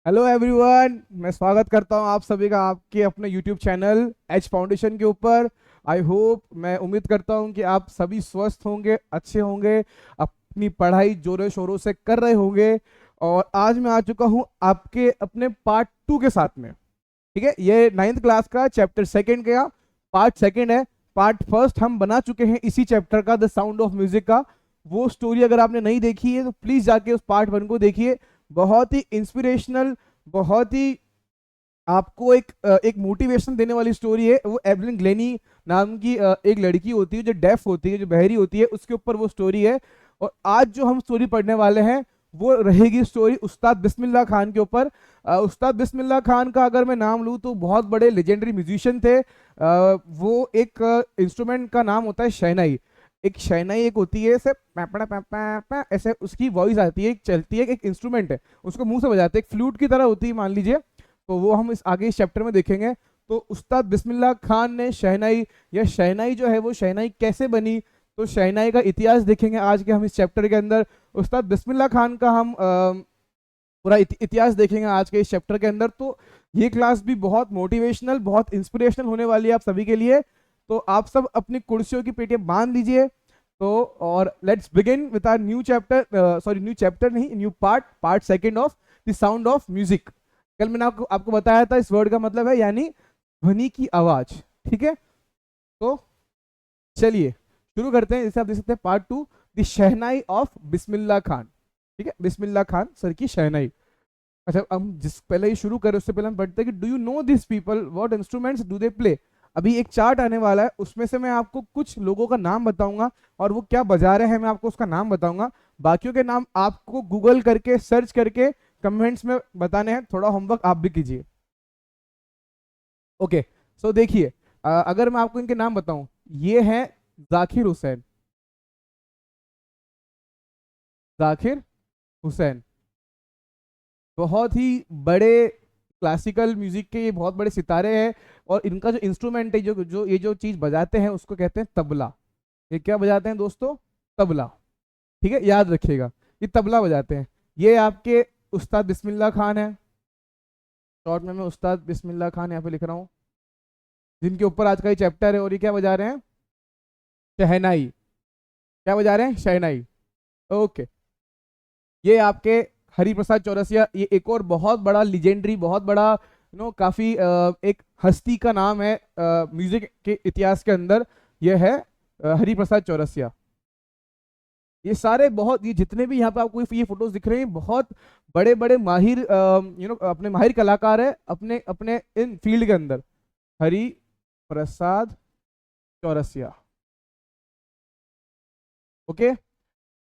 Hello everyone, मैं स्वागत करता हूं आप सभी का आपके अपने यूट्यूब चैनल एच फाउंडेशन के ऊपर। आई होप, मैं उम्मीद करता हूं कि आप सभी स्वस्थ होंगे, अच्छे होंगे, अपनी पढ़ाई जोरों शोरों से कर रहे होंगे। और आज मैं आ चुका हूं आपके अपने पार्ट 2 के साथ में। ठीक है, ये 9th क्लास का चैप्टर सेकंड का पार्ट सेकंड है। पार्ट फर्स्ट हम बना चुके हैं इसी चैप्टर का, द साउंड ऑफ म्यूजिक का। वो स्टोरी अगर आपने नहीं देखी है तो प्लीज जाके उस पार्ट 1 को देखिए। बहुत ही इंस्पिरेशनल, बहुत ही आपको एक मोटिवेशन देने वाली स्टोरी है। वो एवलिन ग्लेनी नाम की एक लड़की होती है जो डेफ होती है, जो बहरी होती है, उसके ऊपर वो स्टोरी है। और आज जो हम स्टोरी पढ़ने वाले हैं वो रहेगी स्टोरी उस्ताद बिस्मिल्लाह खान के ऊपर। उस्ताद बिस्मिल्लाह खान का अगर मैं नाम लूँ तो बहुत बड़े लेजेंडरी म्यूजिशियन थे। वो एक इंस्ट्रूमेंट का नाम होता है शहनाई। एक शहनाई एक होती है, ऐसे पैपड़ा पैपा पै ऐसे उसकी वॉइस आती है, एक चलती है, एक इंस्ट्रूमेंट है, उसको मुंह से बजाते हैं, एक फ्लूट की तरह होती है मान लीजिए। तो वो हम इस चैप्टर में देखेंगे। तो उस्ताद बिस्मिल्लाह खान ने शहनाई, या शहनाई जो है वो शहनाई कैसे बनी, तो शहनाई का इतिहास देखेंगे आज के हम इस चैप्टर के अंदर। उस्ताद बिस्मिल्लाह खान का हम पूरा इतिहास देखेंगे आज के इस चैप्टर के अंदर। तो ये क्लास भी बहुत मोटिवेशनल, बहुत इंस्पिरेशनल होने वाली है आप सभी के लिए। तो आप सब अपनी कुर्सियों की पेटियां बांध लीजिए। तो और let's begin with our new chapter, sorry new chapter नहीं, new part second of the sound of music. कल मैंने आपको बताया था इस वर्ड का मतलब है यानी ध्वनि की आवाज। ठीक है, तो चलिए शुरू करते हैं। जैसे आप देख सकते हैं पार्ट 2, द शहनाई ऑफ बिस्मिल्लाह खान। ठीक है, बिस्मिल्लाह खान सर की शहनाई। अच्छा, हम जिस पहले ही शुरू करें उससे पहले हम पढ़ते हैं कि do you know this people, what instruments do they play. अभी एक चार्ट आने वाला है, उसमें से मैं आपको कुछ लोगों का नाम बताऊंगा और वो क्या बजा रहे हैं मैं आपको उसका नाम बताऊंगा। बाकियों के नाम आपको गूगल करके सर्च करके कमेंट्स में बताने हैं। थोड़ा होमवर्क आप भी कीजिए। ओके, सो देखिए, अगर मैं आपको इनके नाम बताऊं, ये है जाकिर हुसैन। जाकिर हुसैन बहुत ही बड़े क्लासिकल म्यूजिक के ये बहुत बड़े सितारे हैं। और इनका जो इंस्ट्रूमेंट है, जो जो ये जो चीज बजाते हैं उसको कहते हैं तबला। ये क्या बजाते हैं दोस्तों? तबला। ठीक है, याद रखिएगा, ये तबला बजाते हैं। ये आपके उस्ताद बिस्मिल्लाह खान है। शॉर्ट में मैं उस्ताद बिस्मिल्लाह खान यहाँ पे लिख रहा हूँ, जिनके ऊपर आज का ये चैप्टर है। और ये क्या बजा रहे हैं? शहनाई। क्या बजा रहे हैं? शहनाई। ओके, ये आपके हरि प्रसाद चौरसिया। ये एक और बहुत बड़ा लिजेंडरी, बहुत बड़ा काफी एक हस्ती का नाम है म्यूजिक के इतिहास के अंदर। ये है हरि प्रसाद चौरसिया। ये सारे बहुत, ये जितने भी यहाँ पे आपको ये फोटोज दिख रहे हैं, बहुत बड़े बड़े माहिर अपने माहिर कलाकार है अपने अपने इन फील्ड के अंदर। हरि प्रसाद चौरसिया। ओके,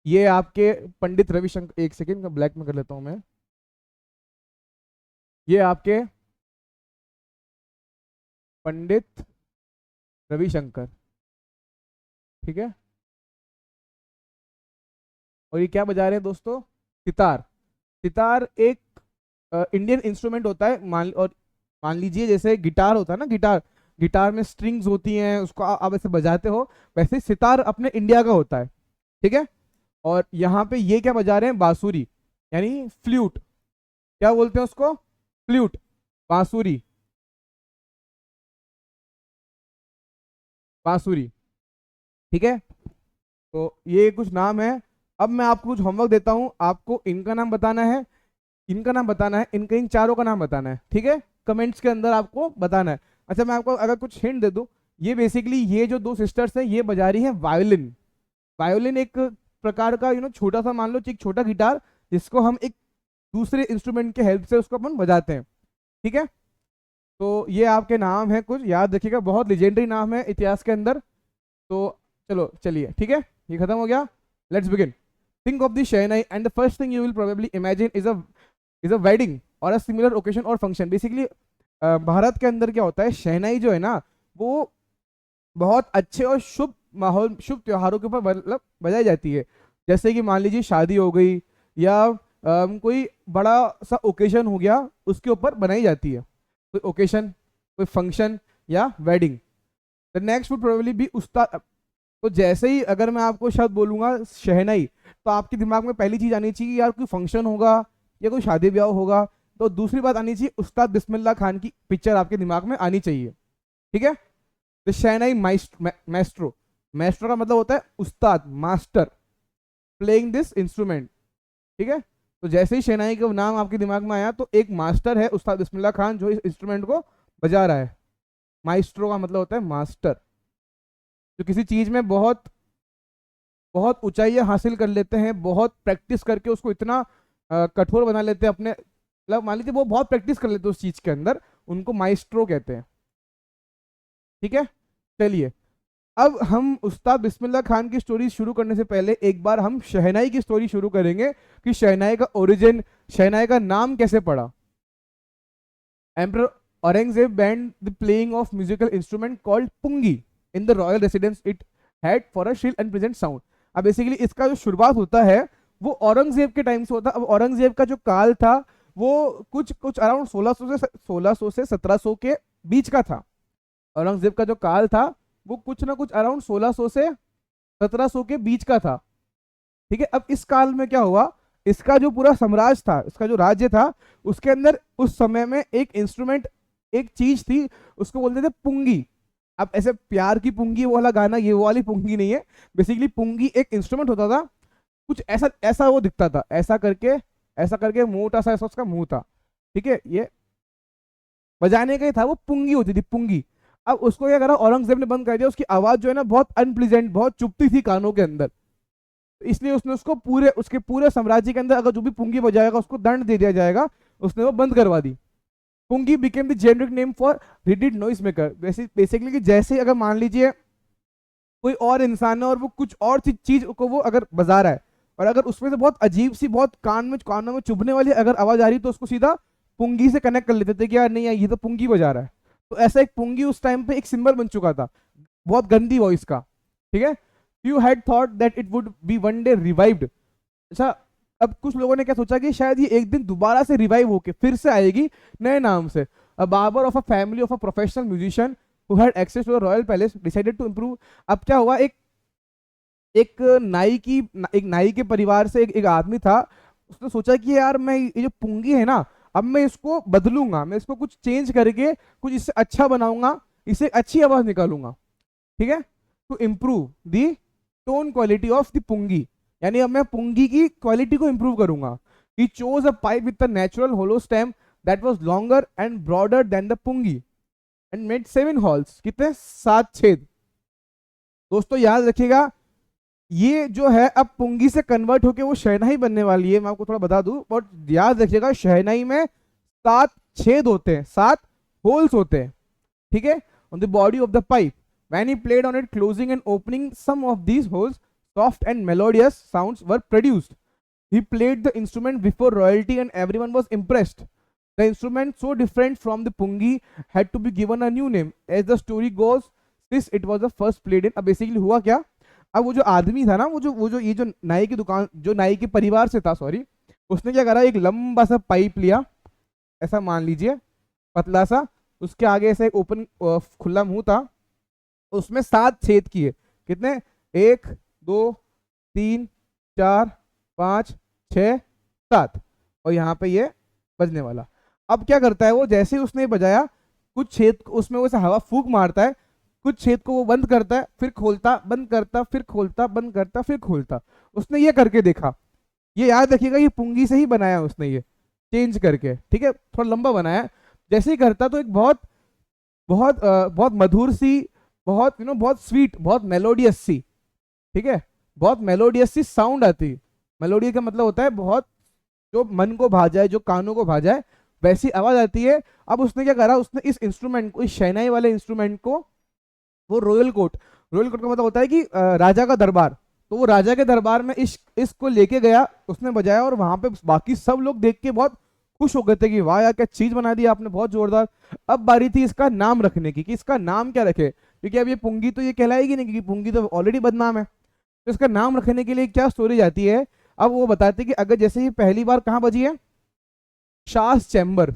ये आपके पंडित रविशंकर, एक सेकेंड का ब्लैक में कर लेता हूं मैं। ये आपके पंडित रविशंकर। ठीक है, और ये क्या बजा रहे हैं दोस्तों? सितार। सितार एक इंडियन इंस्ट्रूमेंट होता है। मान लीजिए जैसे गिटार होता है ना, गिटार, गिटार में स्ट्रिंग्स होती हैं, उसको आप ऐसे बजाते हो, वैसे सितार अपने इंडिया का होता है। ठीक है, और यहाँ पे ये क्या बजा रहे हैं? बांसुरी, यानी फ्लूट। क्या बोलते हैं उसको? फ्लूट, बांसुरी, बांसुरी। ठीक है, तो ये कुछ नाम है। अब मैं आपको कुछ होमवर्क देता हूँ, आपको इनका नाम बताना है, इनका नाम बताना है, इनके इन चारों का नाम बताना है। ठीक है, कमेंट्स के अंदर आपको बताना है। अच्छा, मैं आपको अगर कुछ हिंट दे दूं, ये बेसिकली ये जो दो सिस्टर्स हैं ये बजा रही हैं वायोलिन। वायोलिन एक प्रकार का छोटा सा, मान लो एक छोटा गिटार, जिसको हम एक दूसरे इंस्ट्रूमेंट के हेल्प से उसको अपन बजाते हैं। ठीक है, तो ये आपके नाम है, कुछ याद रखिएगा, बहुत लेजेंडरी नाम है इतिहास के अंदर। तो चलो चलिए, ठीक है, ये खत्म हो गया। Let's begin. Think of the shehnai and the first thing you will probably imagine is a wedding और अ सिमिलर ओकेजन और फंक्शन। बेसिकली भारत के अंदर क्या होता है, शहनाई जो है ना, वो बहुत अच्छे और शुभ माहौल, शुभ त्योहारों के ऊपर मतलब बजाई जाती है। जैसे कि मान लीजिए शादी हो गई, या कोई बड़ा सा ओकेजन हो गया, उसके ऊपर बनाई जाती है। कोई ओकेजन, कोई फंक्शन या wedding. The next would probably be उस्ताद। तो जैसे ही अगर मैं आपको शब्द बोलूंगा शहनाई, तो आपके दिमाग में पहली चीज आनी चाहिए यार कोई फंक्शन होगा या कोई शादी ब्याह होगा। तो दूसरी बात आनी चाहिए, उस्ताद बिस्मिल्लाह खान की पिक्चर आपके दिमाग में आनी चाहिए, ठीक है। तो शहनाई मैस्ट्रो, मैस्ट्रो का मतलब होता है उस्ताद, मास्टर, प्लेइंग दिस इंस्ट्रूमेंट, ठीक है। तो जैसे ही शहनाई का नाम आपके दिमाग में आया तो एक मास्टर है उस्ताद बिस्मिल्लाह खान जो इस इंस्ट्रूमेंट को बजा रहा है। माइस्ट्रो का मतलब होता है मास्टर, जो किसी चीज में बहुत बहुत ऊंचाइयां हासिल कर लेते हैं, बहुत प्रैक्टिस करके उसको इतना कठोर बना लेते हैं अपने, मतलब मान लीजिए वो बहुत प्रैक्टिस कर लेते हैं उस चीज के अंदर, उनको माइस्ट्रो कहते हैं, ठीक है। चलिए, अब हम उस्ताद बिस्मिल्लाह खान की स्टोरी शुरू करने से पहले एक बार हम शहनाई की स्टोरी शुरू करेंगे कि शहनाई का ओरिजिन, शहनाई का नाम कैसे पड़ा। Emperor Aurangzeb banned the playing of musical instrument called pungi in the royal residence, it had for a shrill and pleasant sound. अब बेसिकली इसका जो शुरुआत होता है वो औरंगजेब के टाइम से होता है। अब औरंगजेब का जो काल था वो कुछ कुछ अराउंड 1600 से 1700 के बीच का था। औरंगजेब का जो काल था वो कुछ ना कुछ अराउंड 1600 से 1700 के बीच का था, ठीक है। अब इस काल में क्या हुआ, इसका जो पूरा साम्राज्य था, इसका जो राज्य था, उसके अंदर उस समय में एक इंस्ट्रूमेंट, एक चीज थी, उसको बोलते थे पुंगी। अब ऐसे प्यार की पुंगी वो वाला गाना, ये वो वाली पुंगी नहीं है। बेसिकली पुंगी एक इंस्ट्रूमेंट होता था, कुछ ऐसा ऐसा वो दिखता था, ऐसा करके मोटा सा ऐसा उसका मुंह था, ठीक है। ये बजाने का ही था, वो पुंगी होती थी, पुंगी। अब उसको क्या करा, औरंगजेब ने बंद कर दिया। उसकी आवाज जो है ना बहुत अनप्लीजेंट, बहुत चुभती थी कानों के अंदर, तो इसलिए उसने उसको पूरे, उसके पूरे साम्राज्य के अंदर अगर जो भी पुंगी बजाएगा उसको दंड दे दिया जाएगा, उसने वो बंद करवा दी। Pungi became the generic name for reeded noise maker. Basically कि जैसे अगर मान लीजिए कोई और इंसान है और वो कुछ और चीज को वो अगर बजा रहा है, और अगर उसमें से बहुत अजीब सी, बहुत कानों में चुभने वाली अगर आवाज आ रही, तो उसको सीधा पुंगी से कनेक्ट कर लेते थे कि यार नहीं यार ये तो पुंगी बजा रहा है। तो ऐसा एक पुंगी उस टाइम पे एक सिंबल बन चुका था, बहुत गंदी वॉइस का, ठीक है। You had thought that it would be one day revived. अच्छा, अब कुछ लोगों ने क्या सोचा कि शायद ये एक दिन दोबारा से रिवाइव होके फिर से आएगी नए नाम से। A barber of a family of a professional musician who had access to the royal palace decided to improve. अब क्या हुआ, एक नाई के परिवार से एक आदमी था, उसने सोचा कि यार मैं ये जो पुंगी है ना, अब मैं इसको बदलूंगा, मैं इसको कुछ चेंज करके कुछ इससे अच्छा बनाऊंगा, इससे अच्छी आवाज निकालूंगा, ठीक है। To improve the tone quality of the pungi, यानी अब मैं पुंगी की क्वालिटी को इंप्रूव करूंगा। He chose a pipe with a natural hollow stem that was longer and broader than the pungi and made 7 holes, कितने, 7 छेद। दोस्तों याद रखिएगा, ये जो है अब पुंगी से कन्वर्ट होके वो शहनाई बनने वाली है, मैं आपको थोड़ा बता दूं, बट याद रखिएगा शहनाई में 7 छेद होते हैं, 7 होल्स होते हैं, ठीक है, on the body of the pipe. When he played on it, closing and opening some of these holes, soft and melodious sounds were produced. He played the instrument before royalty and everyone was impressed. The instrument, so different from the pungi, had to be given a new name. As the story goes, this it was the first played in. अब basically हुआ क्या, अब वो जो आदमी था ना, वो जो ये जो नाई की दुकान, जो नाई के परिवार से था, सॉरी, उसने क्या करा, एक लंबा सा पाइप लिया, ऐसा मान लीजिए पतला सा, उसके आगे ऐसा एक ओपन खुला मुंह था, उसमें 7 छेद किए, कितने, 1 2 3 4 5 6 7, और यहाँ पे ये बजने वाला। अब क्या करता है वो, जैसे ही उसने बजाया, कुछ छेद उसमें वो हवा फूंक मारता है, कुछ छेद को वो बंद करता है, फिर खोलता, बंद करता, फिर खोलता, बंद करता, फिर खोलता। उसने ये करके देखा, ये याद रखिएगा ये पुंगी से ही बनाया उसने, ये चेंज करके, ठीक है, थोड़ा लंबा बनाया। जैसे ही करता तो एक बहुत बहुत बहुत मधुर सी, बहुत बहुत स्वीट, बहुत मेलोडियस सी, ठीक है, बहुत मेलोडियस सी साउंड आती। मेलोडी का मतलब होता है बहुत, जो मन को भा जाए, जो कानों को भा जाए, वैसी आवाज आती है। अब उसने क्या करा, उसने इस इंस्ट्रूमेंट को, इस शहनाई वाले इंस्ट्रूमेंट को, वो रॉयल कोर्ट का मतलब होता है कि राजा का दरबार, तो वो राजा के दरबार में इसको लेके गया, उसने बजाया, और वहां पे बाकी सब लोग देख के बहुत खुश हो गए थे कि वाह यार क्या चीज बना दी आपने, बहुत जोरदार। अब बारी थी इसका नाम रखने की, कि इसका नाम क्या रखे, क्योंकि अब ये पुंगी तो ये कहलाएगी नहीं, क्योंकि पुंगी तो ऑलरेडी बदनाम है। तो इसका नाम रखने के लिए क्या स्टोरी जाती है, अब वो बताते कि अगर जैसे ही पहली बार कहाँ बजी है, Shah's chamber,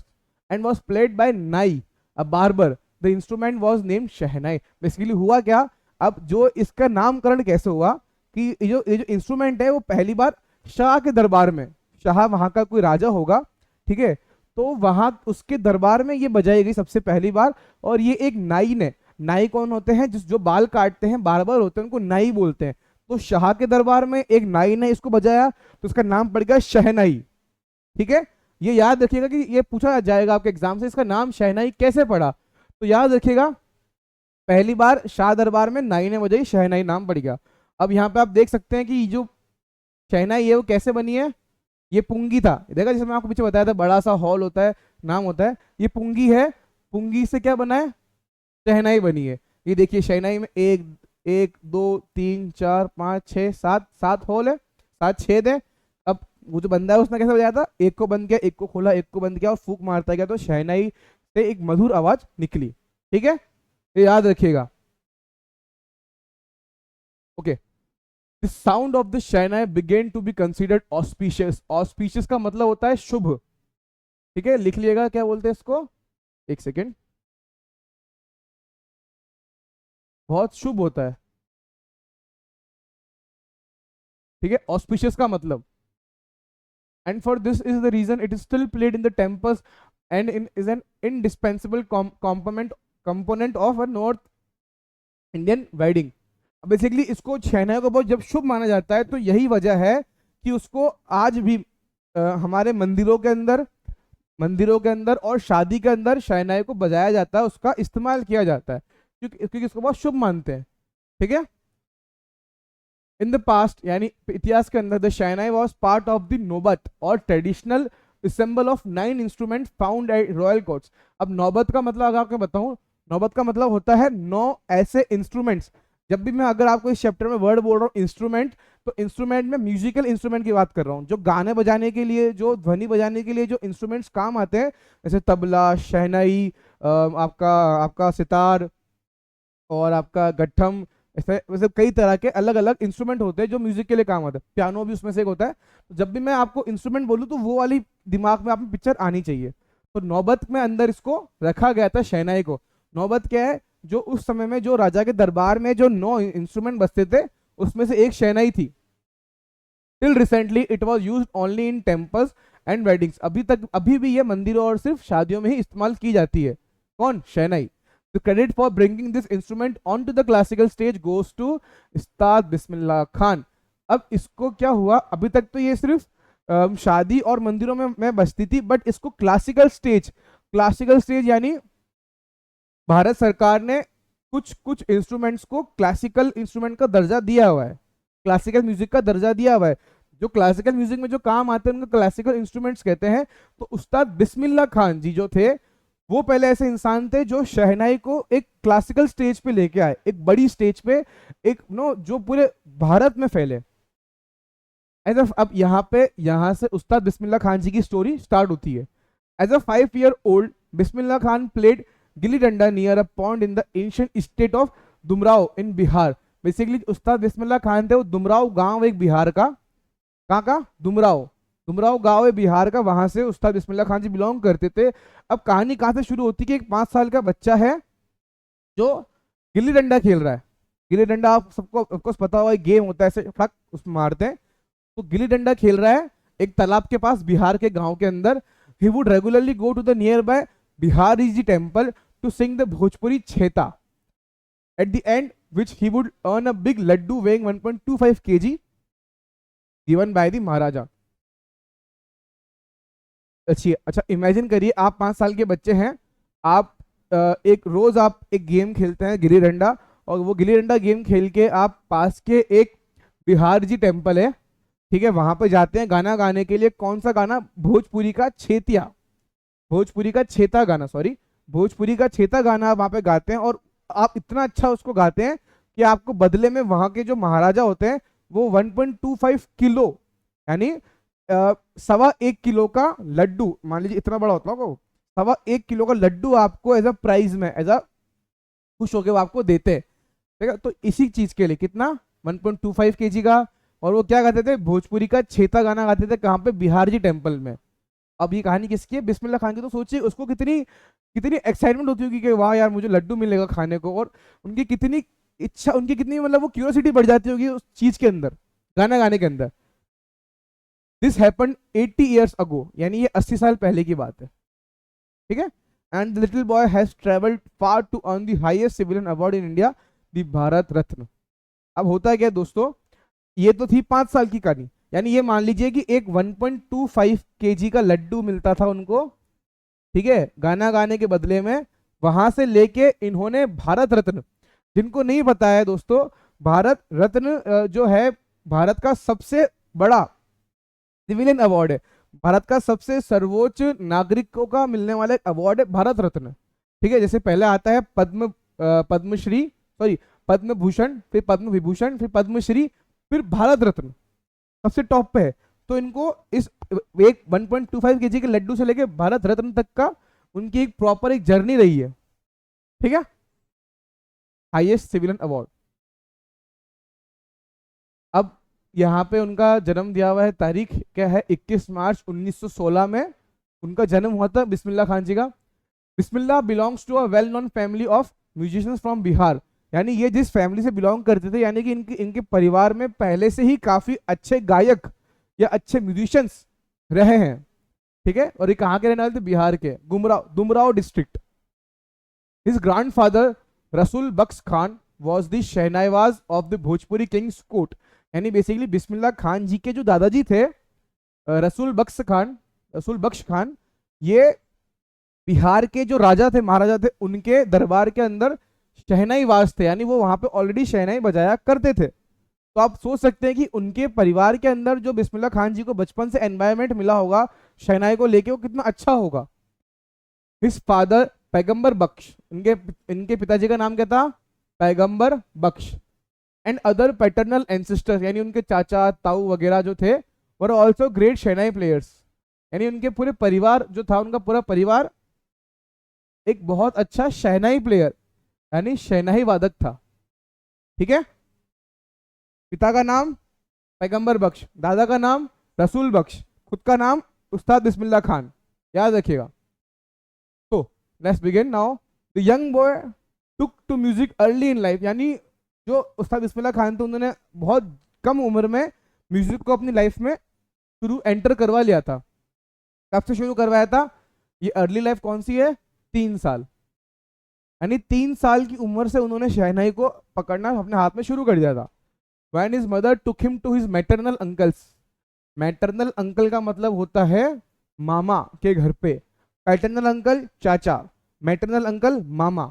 and was played by nai a barber, the instrument was named shehnai. Basically हुआ क्या, अब जो इसका नामकरण कैसे हुआ कि ये जो इंस्ट्रूमेंट है वो पहली बार शाह के दरबार में, शाह वहां का कोई राजा होगा, ठीक है, तो वहां उसके दरबार में ये बजाई गई सबसे पहली बार। और ये एक नाई ने, नाई कौन होते हैं, जो बाल काटते हैं, बार्बर होते हैं, उनको नाई बोलते हैं। तो शाह के दरबार में एक नाई ने इसको बजाया, तो इसका नाम पड़ गया शहनाई। ठीक है, ये याद रखिएगा कि ये पूछा जाएगा आपके एग्जाम से, इसका नाम शहनाई कैसे पड़ा। तो याद रखिएगा, पहली बार शाह दरबार में नाई ने बजाई, शहनाई नाम पड़ गया। अब यहाँ पे आप देख सकते हैं कि जो शहनाई है वो कैसे बनी है। ये पुंगी था, देखा जैसे मैं आपको पीछे बताया था, बड़ा सा हॉल होता है, नाम होता है, ये पुंगी है। पुंगी से क्या बना है, शहनाई बनी है। ये देखिए शहनाई में एक एक दो तीन चार पाँच छः सात, सात होल है, सात छेद है। अब वो जो बंदा है उसने कैसे बजाया था, एक को बंद किया, एक को खोला, एक को बंद किया और फूक मारता गया, तो शहनाई से एक मधुर आवाज निकली। ठीक है, ये याद रखिएगा। Okay, the sound of the shehnai began to be considered auspicious. Auspicious का मतलब होता है शुभ। ठीक है, लिख लिएगा क्या बोलते हैं इसको, एक सेकेंड, बहुत शुभ होता है। ठीक है, ऑस्पिशियस का मतलब, and for this is the reason it is still played in the temples and in is an indispensable component of a north Indian wedding. Basically इसको, शहनाई को बहुत जब शुभ माना जाता है, तो यही वजह है कि उसको आज भी हमारे मंदिरों के अंदर और शादी के अंदर शहनाई को बजाया जाता है, उसका इस्तेमाल किया जाता है, क्योंकि इसको बहुत शुभ मानते हैं। ठीक है, इन द पास्ट यानी इतिहास के अंदर, the shehnai was part of the नौबत और traditional symbol of 9 instrument found at royal courts. अब नौबत का मतलब अगर आपको बताऊं, नौबत का मतलब होता है 9 ऐसे इंस्ट्रूमेंट्स। जब भी मैं अगर आपको इस चैप्टर में वर्ड बोल रहा हूँ इंस्ट्रूमेंट, तो इंस्ट्रूमेंट में म्यूजिकल इंस्ट्रूमेंट की बात कर रहा हूँ, जो गाने बजाने के लिए, जो ध्वनि बजाने के लिए जो इंस्ट्रूमेंट्स काम आते हैं, जैसे तबला, शहनाई, आपका आपका सितार और आपका गट्ठम, ऐसे वैसे कई तरह के अलग अलग इंस्ट्रूमेंट होते हैं जो म्यूजिक के लिए काम आते हैं। पियानो भी उसमें से एक होता है। तो जब भी मैं आपको इंस्ट्रूमेंट बोलूँ तो वो वाली दिमाग में आप पिक्चर आनी चाहिए। तो नौबत में अंदर इसको रखा गया था शहनाई को। नौबत क्या है, जो उस समय में जो राजा के दरबार में जो 9 इंस्ट्रूमेंट बजते थे उसमें से एक शहनाई थी। Till recently it was use only in temples and weddings. अभी भी ये मंदिरों और सिर्फ शादियों में ही इस्तेमाल की जाती है। कौन, शहनाई। The credit for bringing this instrument onto the classical stage goes to उस्ताद बिस्मिल्लाह खान। अब इसको क्या हुआ, अभी तक तो ये सिर्फ शादी और मंदिरों में बजती थी, बट इसको क्लासिकल स्टेज यानी भारत सरकार ने कुछ कुछ इंस्ट्रूमेंट्स को क्लासिकल इंस्ट्रूमेंट का दर्जा दिया हुआ है, क्लासिकल म्यूजिक का दर्जा दिया हुआ है। जो क्लासिकल म्यूजिक में जो काम आते हैं उनको क्लासिकल इंस्ट्रूमेंट्स कहते हैं। तो उस्ताद बिस्मिल्लाह खान जी जो थे, वो पहले ऐसे इंसान थे जो शहनाई को एक क्लासिकल स्टेज पे लेके आए, एक बड़ी स्टेज पे, एक जो पूरे भारत में फैले। अब यहाँ से उस्ताद बिस्मिल्लाह खान जी की स्टोरी स्टार्ट होती है। As a 5 year old Bismillah Khan played gilli danda near a pond in the ancient state of Dumraon in Bihar. Basically Ustad Bismillah Khan थे, वो दुमराव गांव एक बिहार का, कहाँ का, दुमराव गांव है बिहार का, वहां से उस्ताद बिस्मिल्लाह खान जी बिलोंग करते थे। अब कहानी कहाँ से शुरू होती है कि एक 5 साल का बच्चा है जो गिल्ली डंडा खेल रहा है। गिल्ली डंडा आप सबको ऑफकोर्स पता होगा, गेम होता है, ऐसे फक उसमें मारते हैं। तो गिल्ली डंडा खेल रहा है एक तालाब के पास बिहार के गांव के अंदर। He would regularly go to the nearby Bihari ji temple to sing the Bhojpuri chaita, at the end which he would earn a big laddu weighing 1.25 kg given by the महाराजा। अच्छा इमेजिन करिए, आप 5 साल के बच्चे हैं, आप एक रोज आप एक गेम खेलते हैं गिल्ली डंडा, और वो गिल्ली डंडा गेम खेल के आप पास के एक बिहार जी टेम्पल है, ठीक है, वहां पर जाते हैं गाना गाने के लिए। कौन सा गाना, भोजपुरी का छेतिया, भोजपुरी का छेता गाना, सॉरी, भोजपुरी का छेता गाना आप वहां पे गाते हैं। और आप इतना अच्छा उसको गाते हैं कि आपको बदले में वहां के जो महाराजा होते हैं वो 1.25 किलो यानी 1.25 किलो का लड्डू, मान लीजिए इतना बड़ा होता है, 1.25 किलो का लड्डू आपको एज अ प्राइज में, एज अ खुश होके वो आपको देते हैं। ठीक है, तो इसी चीज के लिए कितना, 1.25 kg का। और वो क्या गाते थे, भोजपुरी का छेता गाना गाते थे, कहाँ पे, बिहार जी टेम्पल में। अब ये कहानी किसकी है, बिस्मिल्लाह खान की। तो सोचिए उसको कितनी कितनी एक्साइटमेंट होती होगी कि वाह यार मुझे लड्डू मिलेगा खाने को, और उनकी कितनी इच्छा, उनकी कितनी मतलब वो क्यूरियोसिटी बढ़ जाती होगी उस चीज के अंदर, गाना गाने के अंदर। दिस हैपेंड 80 years ago, यानी ये 80 साल पहले की बात है। ठीक है। And the little boy has travelled far to earn the highest civilian award in India, the Bharat Ratna. अब होता है क्या दोस्तों, ये तो थी 5 साल की कहानी, यानी ये मान लीजिए कि एक 1.25 केजी का लड्डू मिलता था उनको, ठीक है, गाना गाने के बदले में। वहां से लेके इन्होंने भारत रत्न, जिनको नहीं पता है दोस्तों, भारत रत्न जो है भारत का सबसे बड़ा सिविलियन अवार्ड है, भारत का सबसे सर्वोच्च नागरिकों का मिलने वाला एक अवार्ड है भारत रत्न। ठीक है, जैसे पहले आता है पद्मश्री, सॉरी पद्म भूषण, फिर पद्म विभूषण, फिर पद्मश्री, फिर भारत रत्न सबसे टॉप पे है। तो इनको इस एक 1.25 केजी के लड्डू से लेके भारत रत्न तक का उनकी एक प्रॉपर एक जर्नी रही है। ठीक है, हाईएस्ट सिविलियन अवार्ड। अब यहाँ पे उनका जन्म दिया हुआ है, तारीख क्या है, 21 मार्च 1916 में उनका जन्म हुआ था बिस्मिल्लाह खान जी का। Bismillah belongs to a well known family of musicians from Bihar, यानी ये जिस फैमिली से बिलोंग करते थे, यानी कि इनके इनके परिवार में पहले से ही काफी अच्छे गायक या अच्छे म्यूजिशियंस रहे हैं। ठीक है, और ये कहाँ के रहने वाले थे, बिहार के Dumraon district. His grandfather Rasool Bakhsh Khan was the shehnaiwaz of the Bhojpuri king's court, यानी बेसिकली बिस्मिल्लाह खान जी के जो दादाजी थे रसूल बख्श खान, ये बिहार के जो राजा थे, महाराजा थे, उनके दरबार के अंदर शहनाई वास थे, यानी वो वहां पे ऑलरेडी शहनाई बजाया करते थे। तो आप सोच सकते हैं कि उनके परिवार के अंदर जो बिस्मिल्लाह खान जी को बचपन से एनवायरमेंट मिला होगा शहनाई को लेके, वो कितना अच्छा होगा। हिज फादर पैगंबर बख्श, इनके इनके पिताजी का नाम क्या था, पैगंबर बख्श। एंड अदर पैटर्नल एंसेस्टर्स, यानी उनके चाचा ताऊ वगैरह जो थे, were also great shehnai players, यानी उनके पूरे परिवार जो था, उनका पूरा परिवार एक बहुत अच्छा शहनाई प्लेयर यानी शहनाई वादक था। ठीक है, पिता का नाम पैगंबर बख्श, दादा का नाम रसूल बख्श, खुद का नाम उस्ताद बिस्मिल्लाह खान, याद रखिएगा। तो let's begin now. The young boy took to music early in life, यानी जो उस्ताद बिस्मिल्लाह खान थे, उन्होंने बहुत कम उम्र में म्यूजिक को अपनी लाइफ में शुरू एंटर करवा लिया था। कब से शुरू करवाया था, ये अर्ली लाइफ कौन सी है, 3 साल, यानी 3 साल की उम्र से उन्होंने शहनाई को पकड़ना अपने हाथ में शुरू कर दिया था। When his mother took him to his maternal uncles, maternal uncle का मतलब होता है मामा के घर पे, पैटर्नल अंकल चाचा, मैटरनल अंकल मामा।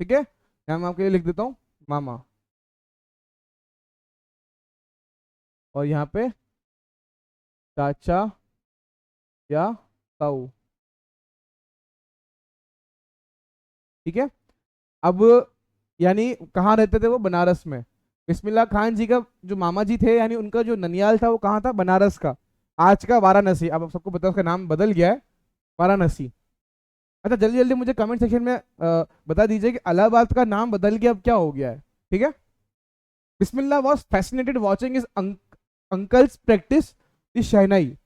ठीक है, यहाँ मैं आपके लिए लिख देता हूँ मामा, और यहाँ पे चाचा या ताऊ। ठीक है, अब यानी कहाँ रहते थे वो, बनारस में। बिस्मिल्लाह खान जी का जो मामा जी थे, यानी उनका जो ननियाल था वो कहाँ था, बनारस का, आज का वाराणसी। अब आप सबको पता है उसका नाम बदल गया है, वाराणसी। अच्छा, जल्दी जल्दी मुझे कमेंट सेक्शन में बता दीजिए कि इलाहाबाद का नाम बदल के अब क्या हो गया है। ठीक है, Bismillah was fascinated watching his uncles practice is shehnai.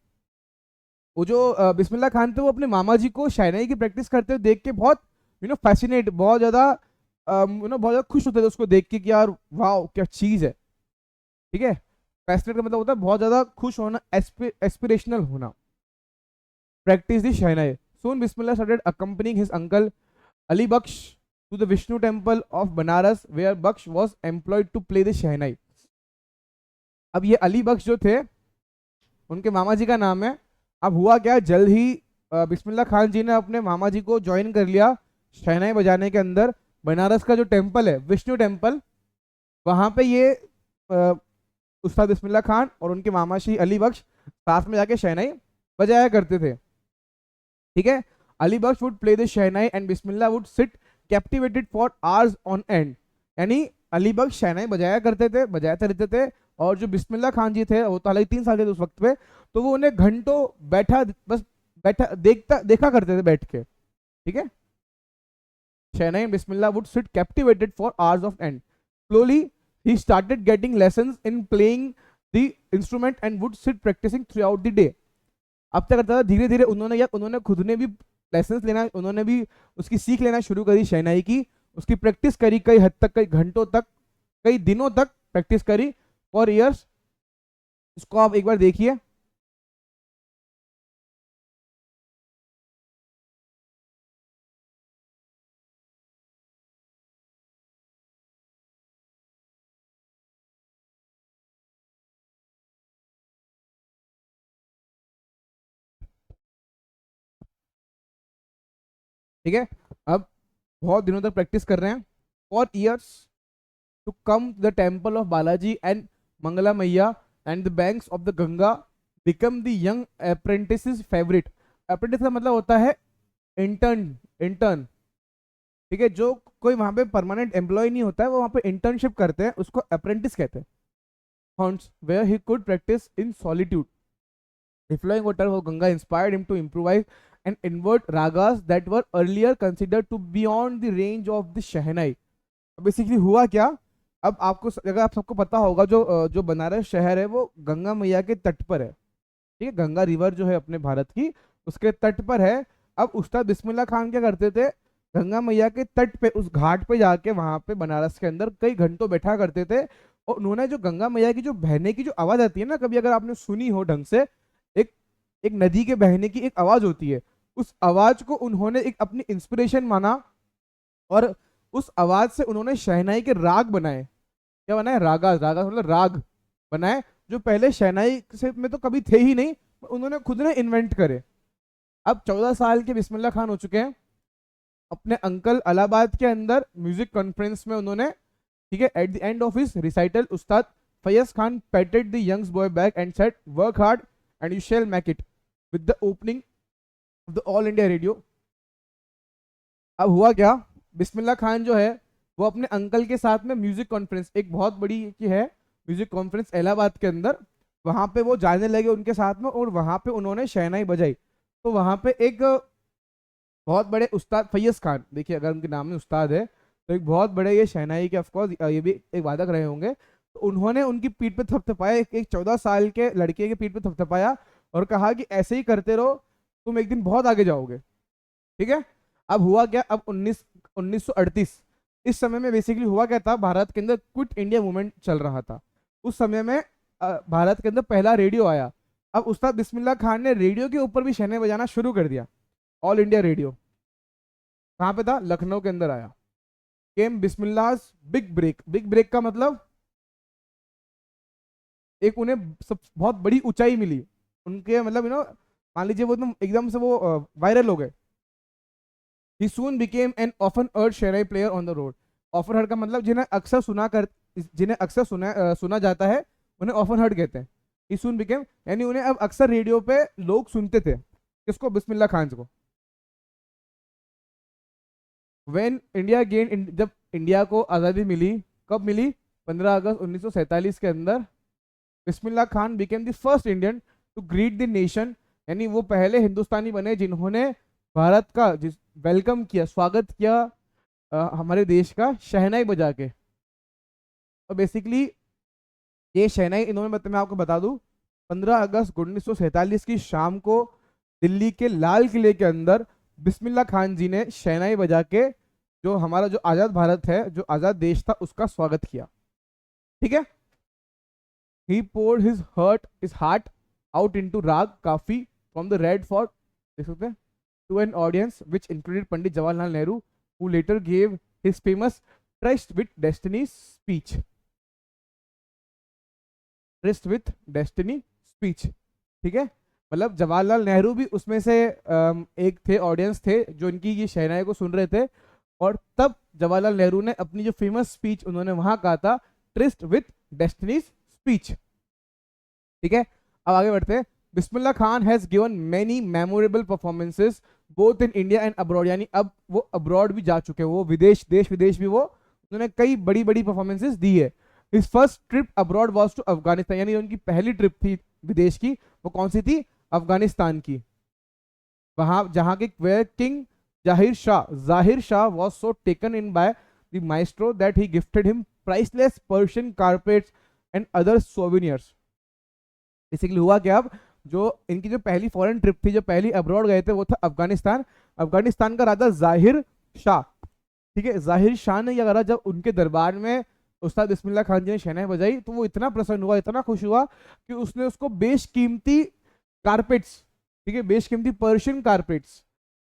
वो जो बिस्मिल्लाह खान थे, वो अपने मामा जी को शहनाई की प्रैक्टिस करते हुए देख के बहुत फैसिनेट, बहुत ज्यादा बहुत ज्यादा खुश होते थे उसको देख के कि यार वाह क्या चीज है। ठीक है, फैसिनेट का मतलब होता है बहुत ज्यादा खुश होना, एस्पिरेशनल होना। Practice the shehnai. Soon Bismillah started accompanying his uncle Ali Baksh to the Vishnu temple of Banaras, where Baksh was employed to play the शहनाई। अब ये अली बख्श जो थे, उनके मामा जी का नाम है। अब हुआ क्या, जल्द ही बिस्मिल्लाह खान जी ने अपने मामा जी को ज्वाइन कर लिया शहनाई बजाने के अंदर। बनारस का जो टेम्पल है, विष्णु टेम्पल, वहां पे ये उस्ताद बिस्मिल्लाह खान और उनके मामा श्री अली बख्श साथ में जाके शहनाई बजाया करते थे। ठीक है, Ali Bakhsh would play the shehnai and Bismillah would sit captivated for hours on end, यानी अली बख्श शहनाई बजाया करते थे, बजाते रहते थे, और जो बिस्मिल्लाह खान जी थे, वो तो हालांकि 3 साल के थे उस वक्त पे, तो वो उन्हें घंटों बैठा देखा करते थे बैठ के। ठीक है, shehnai and Bismillah would sit captivated for hours of end. Slowly he started getting lessons in playing the instrument and would sit practicing throughout the day। अब क्या करता था, धीरे धीरे उन्होंने खुद ने भी लेसन्स लेना, उन्होंने भी उसकी सीख लेना शुरू करी शहनाई की, उसकी प्रैक्टिस करी कई हद तक, कई घंटों तक, कई दिनों तक प्रैक्टिस करी फॉर ईयर्स। इसको आप एक बार देखिए, ठीक है, अब बहुत दिनों तक प्रैक्टिस कर रहे हैं। For years to come the temple of Balaji and Mangala Maiya and the banks of the Ganga become the young apprentice favourite. Apprentice का मतलब होता है इंटर्न, इंटर्न, ठीक है, जो कोई वहां पे परमानेंट एम्प्लॉय नहीं होता है, वो वहां पे इंटर्नशिप करते हैं, उसको अप्रेंटिस कहते हैं। haunts where he could practice in solitude. The flowing water of Ganga inspired him to improvise and invert ragas that were earlier considered to beyond the range of the Shehnai. Basically हुआ क्या, अब आपको अगर आप सबको पता होगा, जो बनारस शहर है वो गंगा मैया के तट पर है, ठीक है, गंगा रिवर जो है अपने भारत की, उसके तट पर है। अब उस्ताद बिस्मिल्लाह खान क्या करते थे, गंगा मैया के तट पे उस घाट पे जाके वहां पे बनारस के अंदर कई घंटों बैठा करते थे, और उन्होंने जो गंगा मैया की जो बहने की जो आवाज आती है ना, कभी अगर आपने सुनी हो ढंग से, एक एक नदी के बहने की एक आवाज होती है, उस आवाज को उन्होंने एक अपनी इंस्पिरेशन माना, और उस आवाज से उन्होंने शहनाई के राग बनाए। क्या बनाए, रागा, रागा मतलब राग बनाए, जो पहले शहनाई से में तो कभी थे ही नहीं, उन्होंने खुद ने इन्वेंट करे। अब 14 साल के बिस्मिल्लाह खान हो चुके हैं, अपने अंकल इलाहाबाद के अंदर म्यूजिक कॉन्फ्रेंस में उन्होंने, ठीक है, at the end of his recital Ustad Faiyaz Khan patted the youngs boy back and said work hard and you shall make it with the opening of the all India radio. अब हुआ क्या, बिस्मिल्लाह खान जो है वो अपने अंकल के साथ में म्यूजिक कॉन्फ्रेंस, एक बहुत बड़ी की है म्यूजिक कॉन्फ्रेंस इलाहाबाद के अंदर, वहां पे वो जाने लगे उनके साथ में, और वहां पे उन्होंने शहनाई बजाई। तो वहां पे एक बहुत बड़े उस्ताद फैयज खान, देखिए अगर उनके नाम में उस्ताद है तो एक बहुत बड़े ये शहनाई के ऑफकोर्स ये भी एक वादक रहे होंगे, तो उन्होंने उनकी पीठ पे थपथपाया, एक 14 साल के लड़के के पीठ पे थपथपाया और कहा कि ऐसे ही करते रहो, तुम एक दिन बहुत आगे जाओगे, ठीक है। अब हुआ क्या, अब 1938 इस समय में बेसिकली हुआ क्या था, भारत के अंदर क्विट इंडिया मूवमेंट चल रहा था। उस समय में भारत के अंदर पहला रेडियो आया। अब उस्ताद बिस्मिल्लाह खान ने रेडियो के ऊपर भी शहनाई बजाना शुरू कर दिया। ऑल इंडिया रेडियो कहाँ पे था, लखनऊ के अंदर आया। केम बिस्मिल्लाह's बिग ब्रेक। बिग ब्रेक का मतलब एक उन्हें सब बहुत बड़ी ऊंचाई मिली उनके, मतलब मान लीजिए वो एकदम से वो वायरल हो गए। He soon became an often heard shehnai player on the road. Often heard का मतलब जिन्हें अक्सर सुना जाता है उन्हें ऑफन हर्ड कहते हैं। He soon became, यानी उन्हें अब अक्सर रेडियो पे लोग सुनते थे, किसको, बिस्मिल्लाह खान को। When India gained, जब इंडिया को आज़ादी मिली, कब मिली, 15 अगस्त 1947 के अंदर, Bismillah Khan became the first Indian to greet the nation, यानी वो पहले हिंदुस्तानी बने जिन्होंने भारत का वेलकम किया, स्वागत किया हमारे देश का शहनाई बजा के। और बेसिकली ये शहनाई इन्होंने, मैं आपको बता दूं, 15 अगस्त 1947 की शाम को दिल्ली के लाल किले के अंदर बिस्मिल्लाह खान जी ने शहनाई बजा के जो हमारा जो आजाद भारत है, जो आजाद देश था, उसका स्वागत किया, ठीक है। He poured his heart out into rag kafi from the Red Fort, देख सकते हैं, to an audience which included Pandit Jawaharlal Nehru, who later gave his famous Tryst with Destiny speech. Tryst with Destiny speech, ठीक है, मतलब जवाहरलाल नेहरू भी उसमें से एक थे, ऑडियंस थे जो इनकी ये शहनाई को सुन रहे थे, और तब जवाहरलाल नेहरू ने अपनी जो फेमस स्पीच उन्होंने वहां कहा था, ट्रिस्ट विथ डेस्टिनी स्पीच, ठीक है। अब आगे बढ़ते हैं। Bismillah Khan has given many memorable performances both in India and abroad, यानी अब वो अब्रॉड भी जा चुके हैं, वो देश विदेश भी वो उन्होंने कई बड़ी बड़ी परफॉर्मेंसेस दी है। His first trip abroad was to Afghanistan, यानी उनकी पहली ट्रिप थी विदेश की, वो कौन सी थी, अफगानिस्तान की, वहां जहां के वेयर किंग जाहिर Shah was so taken in by the maestro that he gifted him priceless Persian carpets and other souvenirs. Basically हुआ क्या, अब जो इनकी जो पहली फॉरेन ट्रिप थी, जो पहली अब्रॉड गए थे, वो था अफगानिस्तान। अफगानिस्तान का राजा जाहिर शाह, ठीक है, जाहिर शाह ने क्या करा, जब उनके दरबार में उस्ताद बिस्मिल्लाह खान जी ने शहनाई बजाई तो वो इतना प्रसन्न हुआ, इतना खुश हुआ कि उसने उसको बेशकीमती कारपेट्स, ठीक है, बेशकीमती पर्शियन कारपेट्स,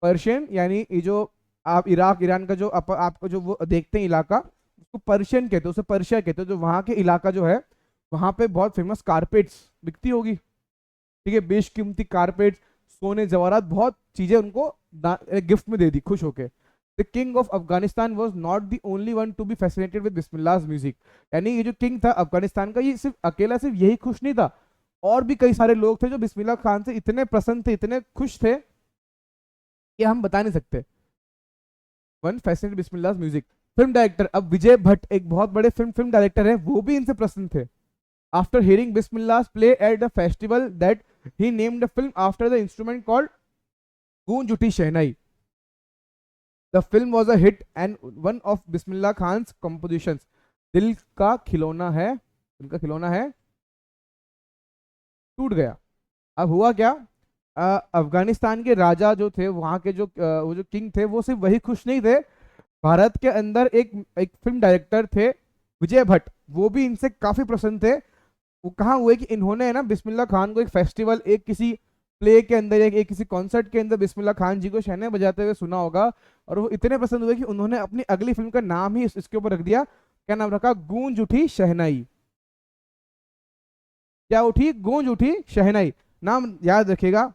पर्शियन यानी ये जो आप इराक ईरान का जो आपको जो वो देखते हैं इलाका, उसको पर्शियन कहते हैं, उसे पर्शिया कहते हैं, जो वहाँ के इलाका जो है वहाँ पे बहुत फेमस कारपेट्स बिकती होगी, ठीक है, बेशकीमती कारपेट्स, सोने जवाहरात, बहुत चीजें उनको गिफ्ट में दे दी खुश होके। The king of Afghanistan was not the only one to be fascinated with Bismillah music. यानी ये जो किंग था अफगानिस्तान का, ये सिर्फ अकेला सिर्फ यही खुश नहीं था, और भी कई सारे लोग थे जो बिस्मिल्लाह खान से इतने प्रसन्न थे, इतने खुश थे कि हम बता नहीं सकते। वन फैसिनेटेड बिस्मिल्लाह म्यूजिक। फिल्म डायरेक्टर, अब विजय भट्ट एक बहुत बड़े फिल्म डायरेक्टर है, वो भी इनसे प्रसन्न थे। After hearing Bismillah play at the festival that he named the film after the instrument called Goonj Uthi Shehnai. The film was a hit and one of Bismillah Khan's compositions. Dil Ka खिलौना है, दिल का खिलौना है टूट गया। अब हुआ क्या, अफगानिस्तान के राजा जो थे, वहां के जो वो जो किंग थे, वो सिर्फ वही खुश नहीं थे, भारत के अंदर एक फिल्म डायरेक्टर थे विजय भट्ट, वो भी इनसे काफी प्रसन्न थे। वो कहाँ हुए कि इन्होंने है ना बिस्मिल्लाह खान को एक फेस्टिवल, एक किसी प्ले के अंदर, एक किसी कॉन्सर्ट के अंदर बिस्मिल्लाह खान जी को शहनाई बजाते हुए सुना होगा, और वो इतने पसंद हुए कि उन्होंने अपनी अगली फिल्म का नाम ही इसके ऊपर रख दिया। क्या नाम रखा? गूंज उठी शहनाई। क्या उठी? गूंज उठी शहनाई, नाम याद रखेगा।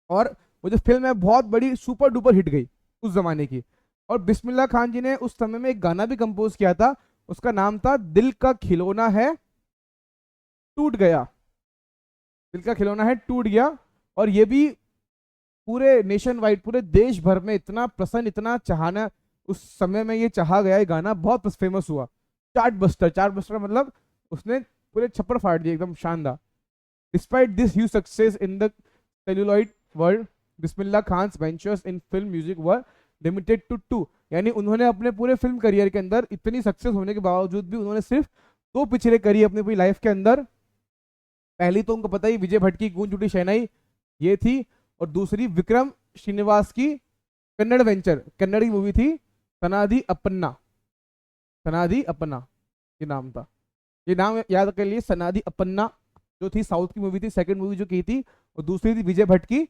और वो जो फिल्म है बहुत बड़ी सुपर डुपर हिट गई उस जमाने की। और बिस्मिल्लाह खान जी ने उस समय में एक गाना भी कंपोज किया था, उसका नाम था दिल का खिलौना है टूट गया। दिल का खिलौना है टूट गया। और ये भी पूरे नेशन वाइड, पूरे देश भर में इतना प्रसन्न, इतना चाहना उस समय में ये चाहा गया, ये गाना बहुत फेमस हुआ। चार्ट बस्टर मतलब उसने पूरे छप्पर फाड़ दिए, एकदम शानदार। Despite this huge success in the celluloid world, Bismillah Khan's ventures in film music were limited to 2। यानी उन्होंने अपने पूरे फिल्म करियर के अंदर इतनी सक्सेस होने के बावजूद भी उन्होंने सिर्फ 2 पिक्चरें करी अपनी पूरी लाइफ के अंदर। पहली तो उनको पता ही, विजय भट्ट की गूंज उठी शहनाई ये थी, और दूसरी विक्रम श्रीनिवास की कन्नड़ वेंचर, कन्नड़ की मूवी थी सनादि अपन्ना। सनादि अपन्ना ये नाम था, ये नाम याद कर लिए, सनादि अपन्ना जो थी साउथ की मूवी थी, सेकंड मूवी जो की थी, और दूसरी थी विजय भट्ट की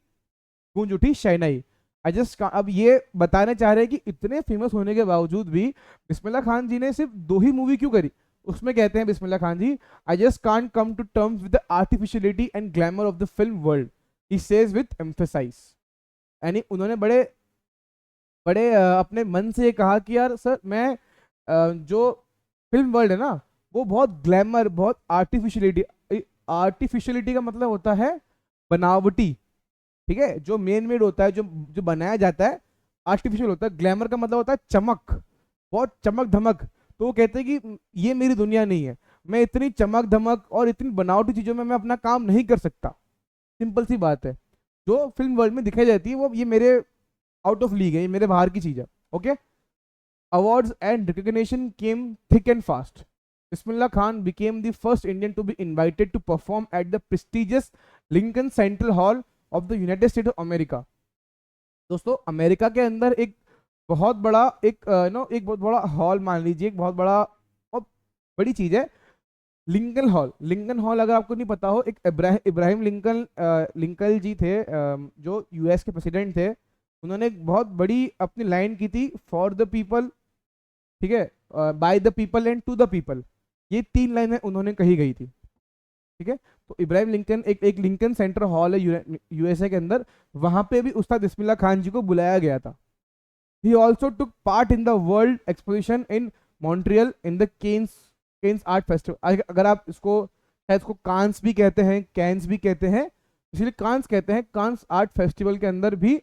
गूंज उठी शहनाई। अब ये बताना चाह रहे हैं कि इतने फेमस होने के बावजूद भी बिस्मिल्लाह खान जी ने सिर्फ 2 ही मूवी क्यों करी। उसमें कहते हैं Bismillah Khan ji, I just can't come to terms with the artificiality and glamour of the film world, he says with emphasize. यानी उन्होंने बड़े बड़े अपने मन से कहा कि यार सर, मैं जो फिल्म वर्ल्ड है ना, वो बहुत ग्लैमर, बहुत आर्टिफिशियलिटी का मतलब होता है बनावटी, ठीक है, जो मेन मेड होता है, जो जो बनाया जाता है आर्टिफिशियल होता है। ग्लैमर का मतलब होता है चमक, बहुत चमक धमक। तो वो कहते हैं कि ये मेरी दुनिया नहीं है, मैं इतनी चमक धमक और इतनी बनावटी चीजों में मैं अपना काम नहीं कर सकता। सिंपल सी बात है, जो फिल्म वर्ल्ड में दिखाई जाती है वो ये मेरे आउट ऑफ लीग है, ये मेरे बाहर की चीज है। Okay, awards and recognition came thick and fast. Bismillah Khan became the first Indian to be invited to perform at the prestigious Lincoln Central Hall of the United States of America। दोस्तों, America के अंदर एक बहुत बड़ा एक बहुत बड़ा हॉल मान लीजिए, एक बहुत बड़ा और बड़ी चीज है लिंकन हॉल। लिंकन हॉल अगर आपको नहीं पता हो, एक इब्राहिम लिंकन जी थे, जो यूएस के प्रेसिडेंट थे। उन्होंने एक बहुत बड़ी अपनी लाइन की थी, फॉर द पीपल, ठीक है, by the people and to the people. ये 3 लाइनें उन्होंने कही गई थी, ठीक है। तो इब्राहिम लिंकन, एक लिंकन सेंटर हॉल है यूएसए के अंदर, वहां पे भी उस्ताद बिस्मिल्लाह खान जी को बुलाया गया था। He also took part in the world exposition in Montreal in the Cannes art festival. अगर आप इसको शायद इसको कांस भी कहते हैं, कैंस भी कहते हैं, इसलिए कांस कहते हैं। कांस आर्ट फेस्टिवल के अंदर भी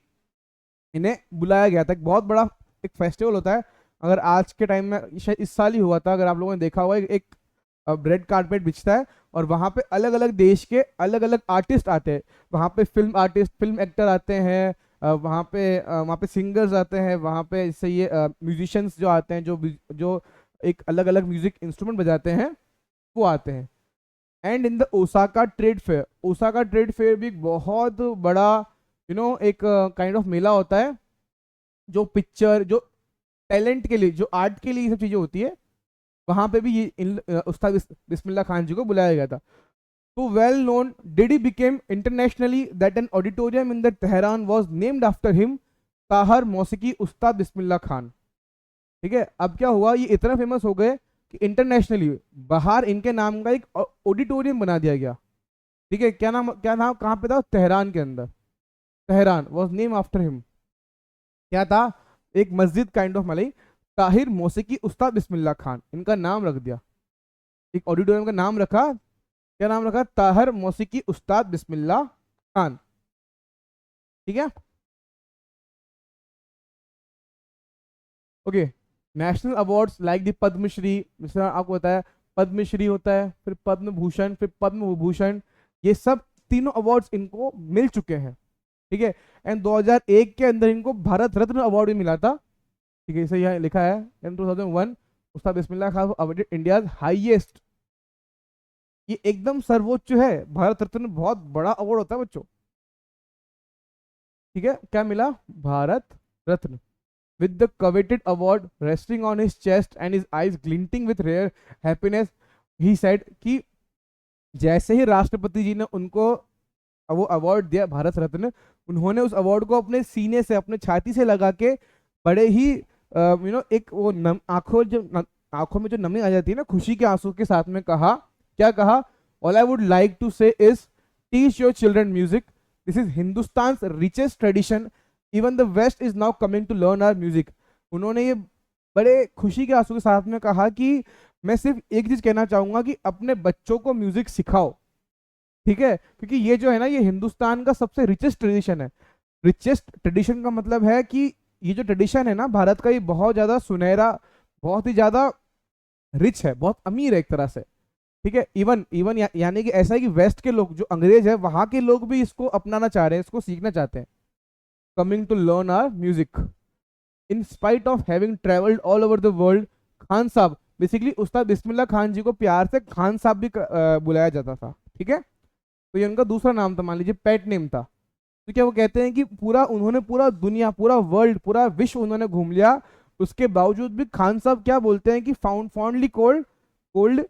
इन्हें बुलाया गया था। एक बहुत बड़ा एक फेस्टिवल होता है, अगर आज के टाइम में शायद इस साल ही हुआ था, अगर आप लोगों ने देखा हुआ, एक रेड कारपेट बिछता है और वहाँ पे अलग अलग देश के अलग अलग आर्टिस्ट आते हैं। वहाँ पे फिल्म आर्टिस्ट, फिल्म एक्टर आते हैं, वहाँ पे सिंगर्स आते हैं, वहाँ पे जैसे ये म्यूजिशियंस जो आते हैं, जो एक अलग अलग म्यूजिक इंस्ट्रूमेंट बजाते हैं, वो आते हैं। And in the Osaka trade fair, Osaka trade fair भी एक बहुत बड़ा एक काइंड ऑफ मेला होता है, जो पिक्चर, जो टैलेंट के लिए, जो आर्ट के लिए ये सब चीज़ें होती है। वहाँ पे भी ये उस्ताद बिस्मिल्लाह खान जी को बुलाया गया था। तो well known did he became internationally that an auditorium in the Tehran was named after him, Tahar Mausiqi Ustad Bismillah Khan. ठीक है, अब क्या हुआ, ये इतना फेमस हो गए कि इंटरनेशनली बाहर इनके नाम का एक ऑडिटोरियम बना दिया गया। ठीक है, क्या नाम कहाँ पे था? तेहरान के अंदर। Tehran was name after him. क्या था? एक मस्जिद काइंड ऑफ मलाई। ताहिर मौसीकी उस्ताद बिस्मिल्लाह खान, इनका नाम रख दिया, एक ऑडिटोरियम का नाम रखा। क्या नाम रखा? ताहिर मौसीकी उस्ताद बिस्मिल्लाह खान। ठीक है, okay. National awards like the Padmashri, जैसे आपको बताया पद्मश्री होता है, फिर पद्म भूषण, फिर पद्म विभूषण, ये सब तीनों अवार्ड्स इनको मिल चुके हैं। ठीक है, एंड 2001 के अंदर इनको भारत रत्न अवार्ड भी मिला था। ठीक है, इसे यहाँ लिखा है इन 2001 उस्ताद Bismillah Khan awarded India highest. ये एकदम सर्वोच्च है, भारत रत्न बहुत बड़ा अवार्ड होता है बच्चों। ठीक है, क्या मिला? Bharat Ratna with the coveted award resting on his chest and his eyes glinting with rare happiness, he said कि जैसे ही राष्ट्रपति जी ने उनको वो अवार्ड दिया भारत रत्न, उन्होंने उस अवार्ड को अपने सीने से, अपने छाती से लगा के बड़े ही एक वो आंखों में जो नमी आ जाती है ना, खुशी के आंसू के साथ में कहा। क्या कहा? All I would like to say is teach your children music, this is Hindustan richest tradition, even the West is now coming to learn our music. उन्होंने ये बड़े खुशी के आंसू के साथ में कहा कि मैं सिर्फ एक चीज कहना चाहूंगा कि अपने बच्चों को म्यूजिक सिखाओ। ठीक है, क्योंकि ये जो है ना, ये हिंदुस्तान का सबसे रिचेस्ट ट्रेडिशन है। रिचेस्ट ट्रेडिशन का मतलब है कि ये जो ट्रेडिशन है ना भारत का, ये बहुत ज्यादा सुनहरा, बहुत ही ज्यादा रिच है, बहुत अमीर है एक तरह से। ठीक है, इवन इवन यानी कि ऐसा है कि वेस्ट के लोग, जो अंग्रेज है, वहां के लोग भी इसको अपनाना चाह रहे हैं, इसको सीखना चाहते हैं। coming to learn our music in spite of having traveled all over the world। Khan साहब, बेसिकली उस्ताद बिस्मिल्लाह खान जी को प्यार से खान साहब भी बुलाया जाता था। ठीक है, तो ये उनका दूसरा नाम था, मान लीजिए पेट नेम था। तो क्या वो कहते हैं कि उन्होंने पूरा दुनिया, पूरा वर्ल्ड, पूरा विश्व उन्होंने घूम लिया, उसके बावजूद भी खान साहब क्या बोलते हैं कि fondly cold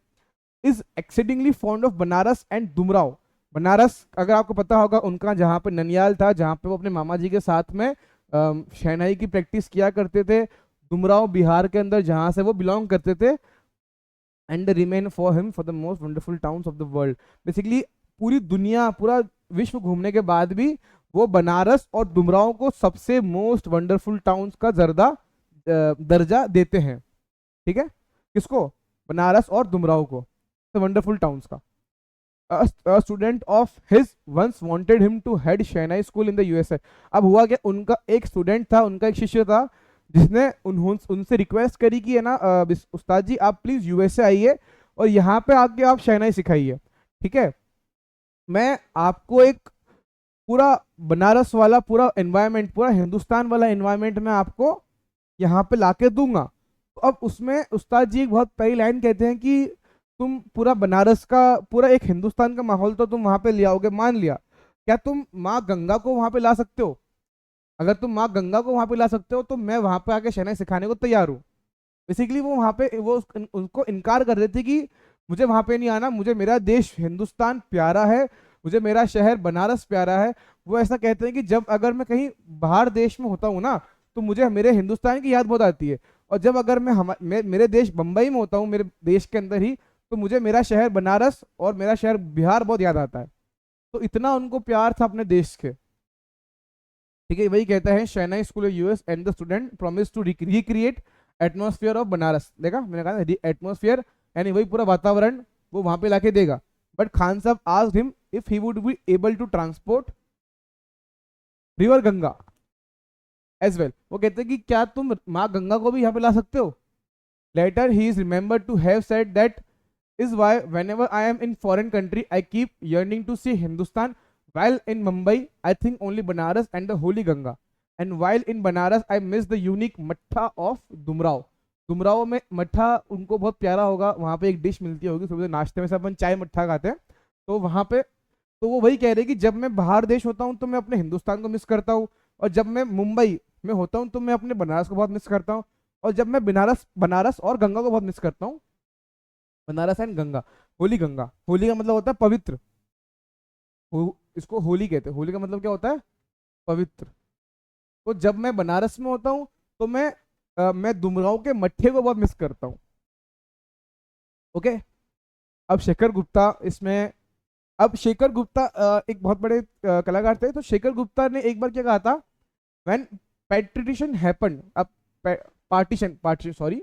is exceedingly fond of Banaras and Dumraon. Banaras अगर आपको पता होगा, उनका जहाँ पे ननियाल था, जहाँ पे वो अपने मामा जी के साथ में शहनाई की प्रैक्टिस किया करते थे। दुमराव बिहार के अंदर, जहाँ से वो बिलोंग करते थे। And remain for him for the most wonderful towns of the world. Basically पूरी दुनिया, पूरा विश्व घूमने के बाद भी वो बनारस और दुमराव को सबसे मोस्ट वंडरफुल टाउन्स का दर्जा देते हैं। ठीक है, किसको? बनारस और दुमराव को वंडरफुल टाउन्स का। A student of his once wanted him to head Shehnai school in the USA। अब हुआ क्या, उनका एक स्टूडेंट था, उनका एक शिष्य था, जिसने उनसे रिक्वेस्ट करी कि है ना उस्ताद जी आप प्लीज यूएसए आइए और यहाँ पे आके आप शहनाई सिखाइए। ठीक है, मैं आपको एक पूरा बनारस वाला पूरा एनवायरनमेंट, पूरा हिंदुस्तान वाला एनवायरनमेंट में आपको यहाँ पे लाके दूंगा। तो अब उसमें उस्ताद जी एक बहुत पहली लाइन कहते हैं कि तुम पूरा बनारस का, पूरा एक हिंदुस्तान का माहौल तो तुम वहां पे ले आओगे, मान लिया, क्या तुम माँ गंगा को वहां पे ला सकते हो? अगर तुम माँ गंगा को वहां पे ला सकते हो तो मैं वहां पे आके शहनाई सिखाने को तैयार हूँ। बेसिकली वो वहां पे उनको इनकार कर रहे थे कि मुझे वहां पे नहीं आना, मुझे मेरा देश हिंदुस्तान प्यारा है, मुझे मेरा शहर बनारस प्यारा है। वो ऐसा कहते हैं कि जब अगर मैं कहीं बाहर देश में होता हूँ ना, तो मुझे मेरे हिंदुस्तान की याद बहुत आती है, और जब अगर मैं मेरे देश बम्बई में होता हूँ, मेरे देश के अंदर ही, तो मुझे मेरा शहर बनारस और मेरा शहर बिहार बहुत याद आता है। तो इतना उनको प्यार था अपने देश के। ठीक है, वही कहता है shehnai school US and the student promise to recreate atmosphere of Banaras. देखा, मैंने कहा एटमॉस्फेयर यानी वही पूरा वातावरण वो वहां पे लाके देगा। बट खान साहब asked him if he would be able to transport river Ganga as well. वो कहते हैं कि क्या तुम माँ गंगा को भी यहाँ पे ला सकते हो? Later he is remembered to have said that is why whenever I am in foreign country I keep yearning to see Hindustan, while in Mumbai I think only Banaras and the holy Ganga, and while in Banaras I miss the unique मट्ठा of Dumrao। Dumraon में मट्ठा उनको बहुत प्यारा होगा, वहाँ पे एक डिश मिलती होगी सुबह नाश्ते में, सब अपन चाय मट्ठा खाते हैं, तो वहाँ पे तो वो वही कह रहे कि जब मैं बाहर देश होता हूँ तो मैं अपने हिंदुस्तान को मिस करता हूँ, और जब मैं मुंबई में होता हूँ तो मैं अपने बनारस को बहुत मिस करता हूँ, और जब मैं बनारस और गंगा को बहुत मिस करता हूँ। बनारस एंड गंगा, होली गंगा, होली का मतलब होता है पवित्र, इसको होली कहते हैं। होली का मतलब क्या होता है? पवित्र। तो जब मैं बनारस में होता हूँ तो मैं दुमराव के मट्ठे को बहुत मिस करता हूँ। ओके, अब शेखर गुप्ता इसमें अब शेखर गुप्ता एक बहुत बड़े कलाकार थे, तो शेखर गुप्ता ने एक बार क्या कहा था, व्हेन पेट्रिटिशन हैपेंड, अब पार्टीशन पार्टीशन सॉरी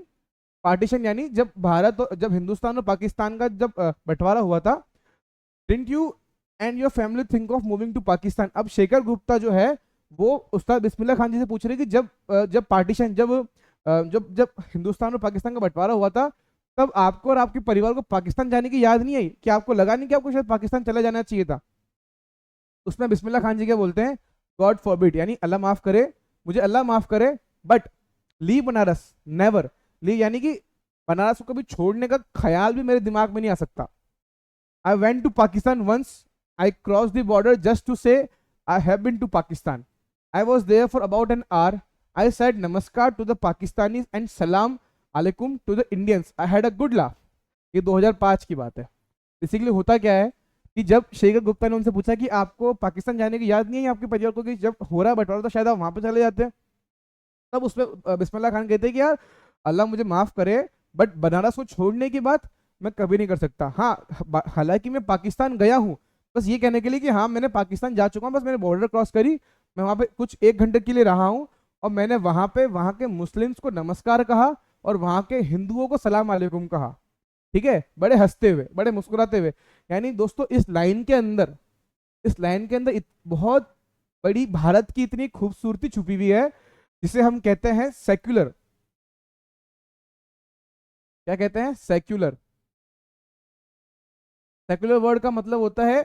पार्टीशन यानी जब भारत जब हिंदुस्तान और पाकिस्तान का जब बंटवारा हुआ था, didn't you and your family think of moving to Pakistan. अब शेखर गुप्ता जो है वो उस्ताद बिस्मिल्लाह खान जी से पूछ रहे कि जब पार्टीशन जब जब हिंदुस्तान और पाकिस्तान का बंटवारा हुआ था, तब आपको और आपके परिवार को पाकिस्तान जाने की याद नहीं आई? कि आपको लगा नहीं कि आपको शायद पाकिस्तान चला जाना चाहिए था? उसमें बिस्मिल्लाह खान जी क्या बोलते हैं, गॉड फॉरबिड, यानी अल्लाह माफ करे, मुझे अल्लाह माफ करे, but leave Banaras never, leave यानी कि बनारस को कभी छोड़ने का ख्याल भी मेरे दिमाग में नहीं आ सकता। I went to Pakistan once, I cross the border just to say I have been to Pakistan, I was there for about an hour, I said namaskar to the Pakistanis and salaam alaikum to the Indians, I had a good laugh. ये 2005 की बात है। Basically होता क्या है कि जब शेखर गुप्ता ने उनसे पूछा कि आपको पाकिस्तान जाने की याद नहीं है आपके परिवार को, कि जब हो रहा है बंटवारा तो शायद आप वहां पे चले जाते हैं, तब उसमें बिस्मिल्लाह खान कहते हैं कि यार अल्लाह मुझे माफ करे, बट बनारस को छोड़ने की बात मैं कभी नहीं कर सकता। हाँ, हालांकि मैं पाकिस्तान गया हूँ, बस ये कहने के लिए कि हाँ मैंने पाकिस्तान जा चुका हूँ, बस मैंने बॉर्डर क्रॉस करी, मैं वहाँ पे कुछ 1 घंटे के लिए रहा हूँ, और मैंने वहाँ पे वहाँ के मुस्लिम्स को नमस्कार कहा और वहाँ के हिंदुओं को सलाम अलैकुम कहा। ठीक है, बड़े हंसते हुए, बड़े मुस्कुराते हुए। यानी दोस्तों इस लाइन के अंदर बहुत बड़ी भारत की इतनी खूबसूरती छुपी हुई है, जिसे हम कहते हैं सेक्युलर। क्या कहते हैं? सेक्युलर। सेक्युलर वर्ड का मतलब होता है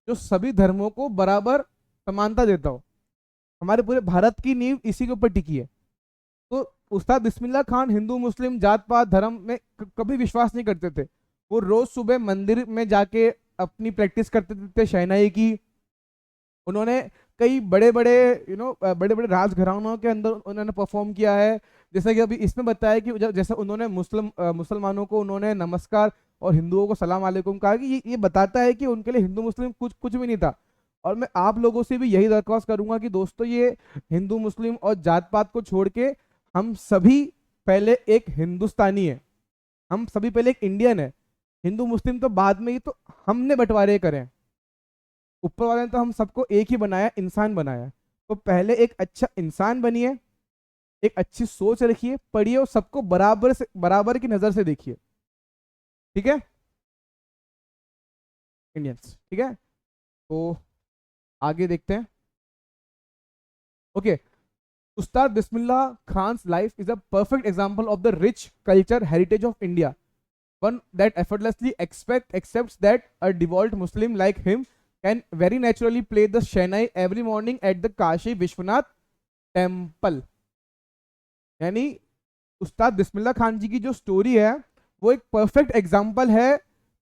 जो सभी धर्मों को बराबर समानता देता हो। हमारे पूरे भारत की नींव इसी के ऊपर टिकी है। तो उस्ताद बिस्मिल्लाह खान हिंदू मुस्लिम जात पात धर्म में कभी विश्वास नहीं करते थे। वो रोज सुबह मंदिर में जाके अपनी प्रैक्टिस करते थे शहनाई की। उन्होंने कई बड़े बड़े बड़े बड़े राजघरानों के अंदर उन्होंने परफॉर्म किया है। जैसे कि अभी इसमें बताया कि जैसे उन्होंने मुसलमानों को उन्होंने नमस्कार और हिंदुओं को सलाम अलैकुम कहा, कि ये बताता है कि उनके लिए हिंदू मुस्लिम कुछ कुछ भी नहीं था। और मैं आप लोगों से भी यही दरख्वास्त करूंगा कि दोस्तों ये हिंदू मुस्लिम और जात पात को छोड़ के हम सभी पहले एक हिंदुस्तानी है, हम सभी पहले एक इंडियन है। हिंदू मुस्लिम तो बाद में ही तो हमने बंटवारे करें, ऊपर वाले ने तो हम सबको एक ही बनाया, इंसान बनाया। तो पहले एक अच्छा इंसान बनिए, एक अच्छी सोच रखिए, पढ़िए और सबको बराबर की नजर से देखिए। ठीक है इंडियंस? ठीक है, तो आगे देखते हैं। Okay, Ustad Bismillah Khan's life is a perfect example of the rich culture heritage of India, one that effortlessly accepts that a devout Muslim like him can very naturally play the Shehnai every morning at the Kashi Vishwanath temple। यानी उस्ताद बिस्मिल्लाह खान जी की जो story है वो एक perfect example है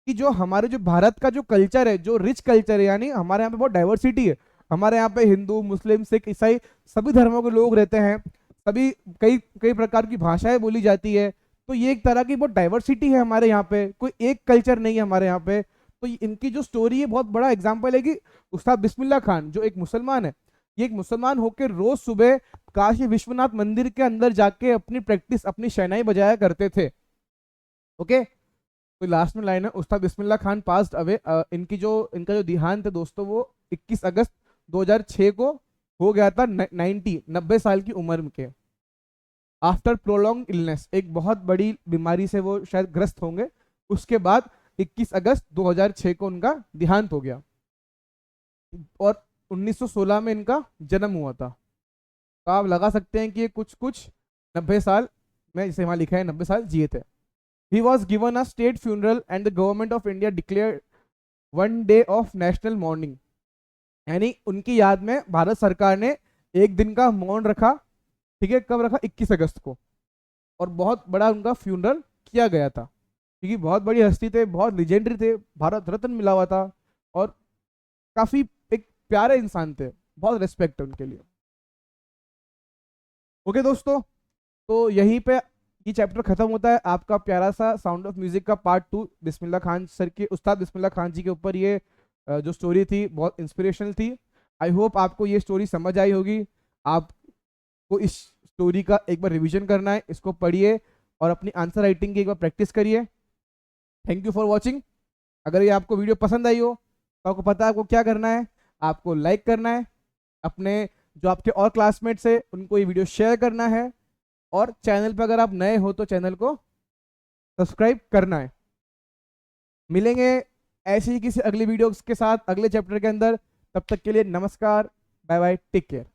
कि जो हमारे जो भारत का जो कल्चर है, जो रिच कल्चर है, यानी हमारे यहाँ पे बहुत डाइवर्सिटी है। हमारे यहाँ पे हिंदू मुस्लिम सिख ईसाई सभी धर्मों के लोग रहते हैं, सभी कई कई प्रकार की भाषाएं बोली जाती है। तो ये एक तरह की बहुत डाइवर्सिटी है हमारे यहाँ पे, कोई एक कल्चर नहीं है हमारे यहाँ पे। तो इनकी जो स्टोरी है बहुत बड़ा एग्जाम्पल है कि उस्ताद बिस्मिल्लाह खान जो एक मुसलमान है, ये एक मुसलमान होकर रोज सुबह काशी विश्वनाथ मंदिर के अंदर जाके अपनी प्रैक्टिस अपनी शहनाई बजाया करते थे। ओके, तो लास्ट में लाइन है, उस्ताद बिस्मिल्लाह खान पास्ड अवे। इनका जो देहांत है दोस्तों वो 21 अगस्त 2006 को हो गया था 90 साल की उम्र के। आफ्टर प्रोलॉन्ग इलनेस, एक बहुत बड़ी बीमारी से वो शायद ग्रस्त होंगे, उसके बाद 21 अगस्त 2006 को उनका देहांत हो गया और 1916 में इनका जन्म हुआ था। तो आप लगा सकते हैं कि ये कुछ कुछ 90 साल में, जैसे वहां लिखा है 90 साल जिए थे। He was given a state funeral and the government of India declared one day of national mourning। यानी उनकी याद में भारत सरकार ने एक दिन का मौन रखा। ठीक है, कब रखा? 21 अगस्त को। और बहुत बड़ा उनका फ्यूनरल किया गया था, क्योंकि बहुत बड़ी हस्ती थे, बहुत लेजेंडरी थे, भारत रत्न मिला हुआ था और काफी एक प्यारे इंसान थे, बहुत रिस्पेक्ट है उनके लिए। ओके दोस्तों, तो यहीं पे ये चैप्टर खत्म होता है। आपका प्यारा सा साउंड ऑफ म्यूजिक का पार्ट 2 बिस्मिल्लाह खान सर के, उस्ताद बिस्मिल्लाह खान जी के ऊपर ये जो स्टोरी थी बहुत इंस्पिरेशनल थी। आई होप आपको ये स्टोरी समझ आई होगी। आपको इस स्टोरी का एक बार रिवीजन करना है, इसको पढ़िए और अपनी आंसर राइटिंग की एक बार प्रैक्टिस करिए। Thank you for watching. अगर ये आपको वीडियो पसंद आई हो तो आपको पता है आपको क्या करना है, आपको लाइक करना है, अपने जो आपके और क्लासमेट्स है उनको ये वीडियो शेयर करना है, और चैनल पर अगर आप नए हो तो चैनल को सब्सक्राइब करना है। मिलेंगे ऐसी ही किसी अगली वीडियो के साथ अगले चैप्टर के अंदर। तब तक के लिए नमस्कार, बाय बाय, टेक केयर।